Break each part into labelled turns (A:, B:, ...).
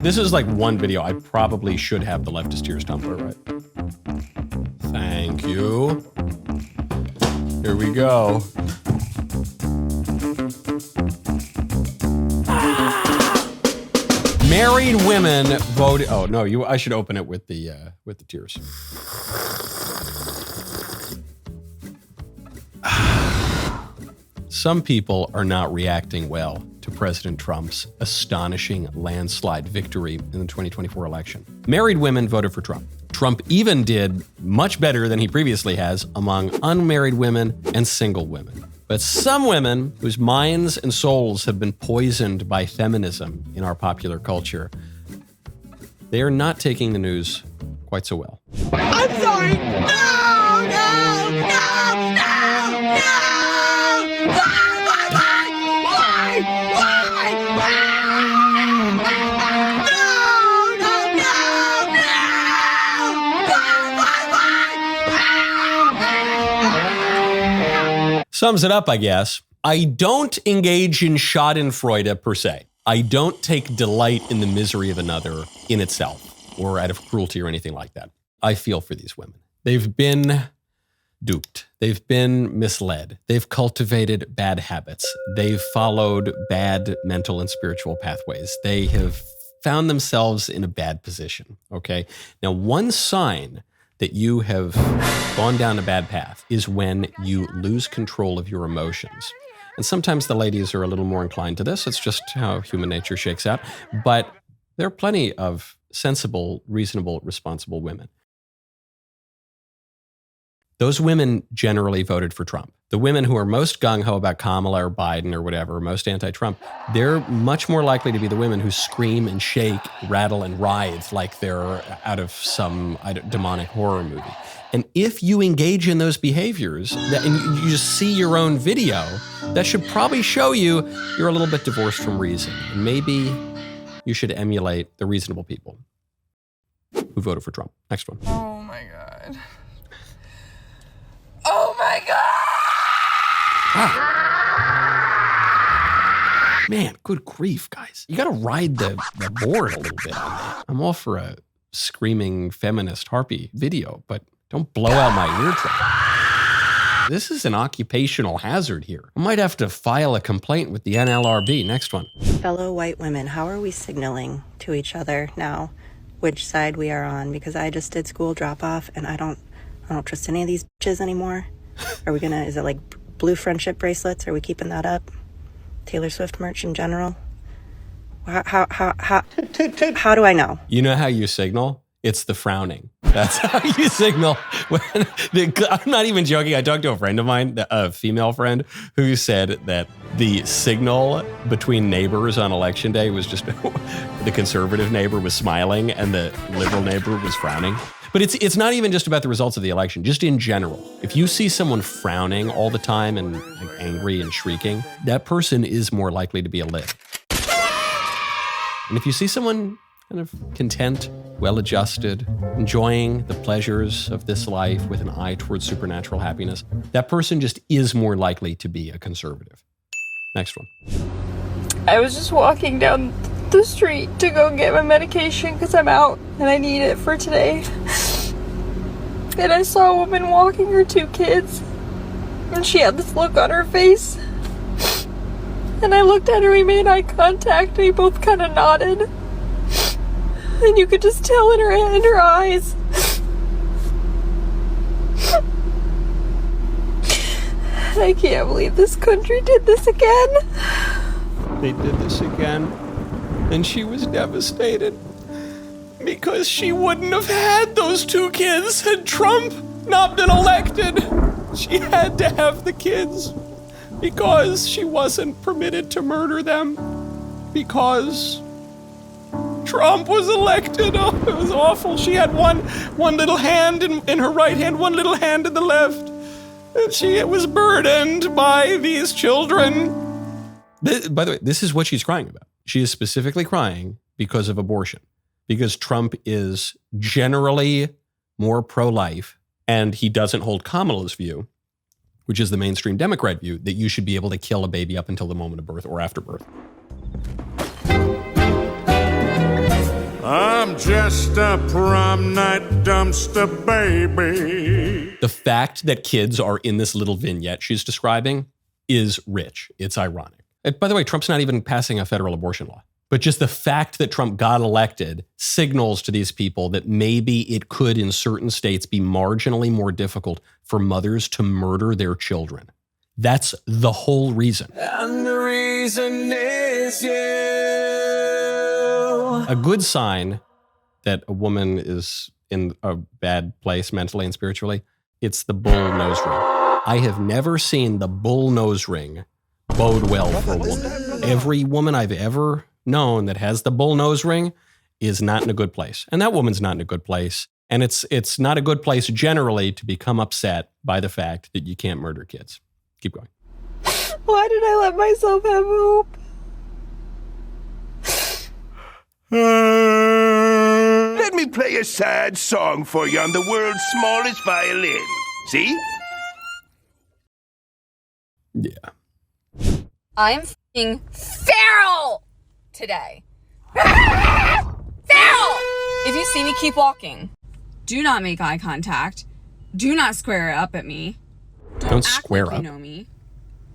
A: This is like one video. I probably should have the leftist tears tumbler, right? Thank you. Here we go. Married women voted. Oh no, I should open it with the tears. Some people are not reacting well to President Trump's astonishing landslide victory in the 2024 election. Married women voted for Trump. Trump even did much better than he previously has among unmarried women and single women. But some women whose minds and souls have been poisoned by feminism in our popular culture, they are not taking the news quite so well.
B: I'm sorry. No, no, no, no, no.
A: Sums it up, I guess. I don't engage in schadenfreude per se. I don't take delight in the misery of another in itself or out of cruelty or anything like that. I feel for these women. They've been duped. They've been misled. They've cultivated bad habits. They've followed bad mental and spiritual pathways. They have found themselves in a bad position, okay? Now, one sign that you have gone down a bad path is when you lose control of your emotions. And sometimes the ladies are a little more inclined to this. It's just how human nature shakes out. But there are plenty of sensible, reasonable, responsible women. Those women generally voted for Trump. The women who are most gung-ho about Kamala or Biden or whatever, most anti-Trump, they're much more likely to be the women who scream and shake, rattle and writhe like they're out of some demonic horror movie. And if you engage in those behaviors and you just see your own video, that should probably show you you're a little bit divorced from reason. And maybe you should emulate the reasonable people who voted for Trump. Next one.
C: Oh my God. Oh my God!
A: Ah. Man, good grief, guys. You gotta ride the board a little bit on that. I'm all for a screaming feminist harpy video, but don't blow out my eardrum. This is an occupational hazard here. I might have to file a complaint with the NLRB. Next one.
D: Fellow white women, how are we signaling to each other now which side we are on? Because I just did school drop-off and I don't trust any of these bitches anymore. Are we is it like blue friendship bracelets? Are we keeping that up? Taylor Swift merch in general? How do I know?
A: You know how you signal? It's the frowning. That's how you signal. I'm not even joking. I talked to a friend of mine, a female friend, who said that the signal between neighbors on election day was just the conservative neighbor was smiling and the liberal neighbor was frowning. But it's not even just about the results of the election, just in general. If you see someone frowning all the time and like, angry and shrieking, that person is more likely to be a lib. And if you see someone kind of content, well-adjusted, enjoying the pleasures of this life with an eye towards supernatural happiness, that person just is more likely to be a conservative. Next one.
C: I was just walking down the street to go get my medication because I'm out and I need it for today. And I saw a woman walking her 2 kids and she had this look on her face. And I looked at her, we made eye contact, and we both kind of nodded. And you could just tell in her eyes. I can't believe this country did this again.
A: They did this again. And she was devastated because she wouldn't have had those 2 kids had Trump not been elected. She had to have the kids because she wasn't permitted to murder them because Trump was elected. Oh, it was awful. She had one little hand in her right hand, one little hand in the left. And she was burdened by these children. By the way, this is what she's crying about. She is specifically crying because of abortion, because Trump is generally more pro-life and he doesn't hold Kamala's view, which is the mainstream Democrat view, that you should be able to kill a baby up until the moment of birth or after birth.
E: just a prom night dumpster baby.
A: The fact that kids are in this little vignette she's describing is rich. It's ironic. And by the way, Trump's not even passing a federal abortion law. But just the fact that Trump got elected signals to these people that maybe it could, in certain states, be marginally more difficult for mothers to murder their children. That's the whole reason.
B: And the reason is you.
A: A good sign that a woman is in a bad place mentally and spiritually, it's the bull nose ring. I have never seen the bull nose ring bode well for a woman. Every woman I've ever known that has the bull nose ring is not in a good place. And that woman's not in a good place. And it's not a good place generally to become upset by the fact that you can't murder kids. Keep going.
C: Why did I let myself have hope?
F: Let me play a sad song for you on the world's smallest violin. See?
A: Yeah.
G: I'm f***ing feral today. Feral! If you see me, keep walking. Do not make eye contact. Do not square up at me.
A: Don't square
G: like
A: up.
G: You know me.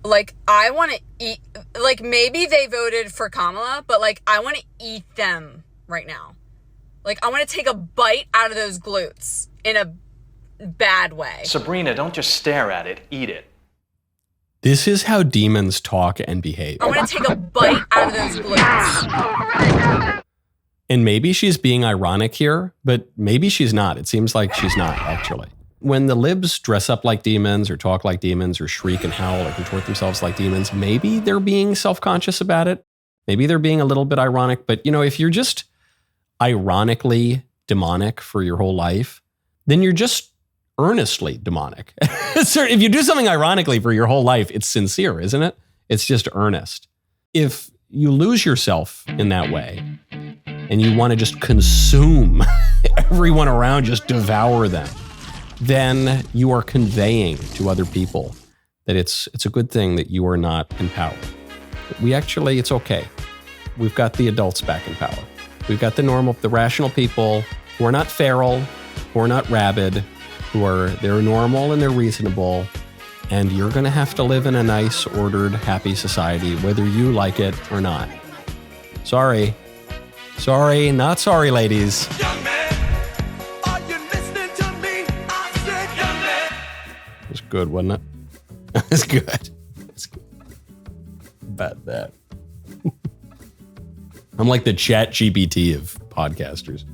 G: Like, I want to eat. Like, maybe they voted for Kamala, but like, I want to eat them right now. Like, I want to take a bite out of those glutes in a bad way.
H: Sabrina, don't just stare at it, eat it.
A: This is how demons talk and behave.
G: I want to take a bite out of those glutes.
A: And maybe she's being ironic here, but maybe she's not. It seems like she's not, actually. When the libs dress up like demons or talk like demons or shriek and howl or contort themselves like demons, maybe they're being self-conscious about it. Maybe they're being a little bit ironic. But, you know, if you're just ironically demonic for your whole life, then you're just earnestly demonic. If you do something ironically for your whole life, it's sincere, isn't it? It's just earnest. If you lose yourself in that way and you want to just consume everyone around, just devour them, then you are conveying to other people that it's a good thing that you are not in power. It's okay. We've got the adults back in power. We've got the rational people who are not feral, who are not rabid, they're normal and they're reasonable, and you're going to have to live in a nice, ordered, happy society, whether you like it or not. Sorry. Sorry, not sorry, ladies.
B: Young man, are you listening to me? I said, young man.
A: It was good, wasn't it? It was good. It's good. About that. I'm like the chat GPT of podcasters.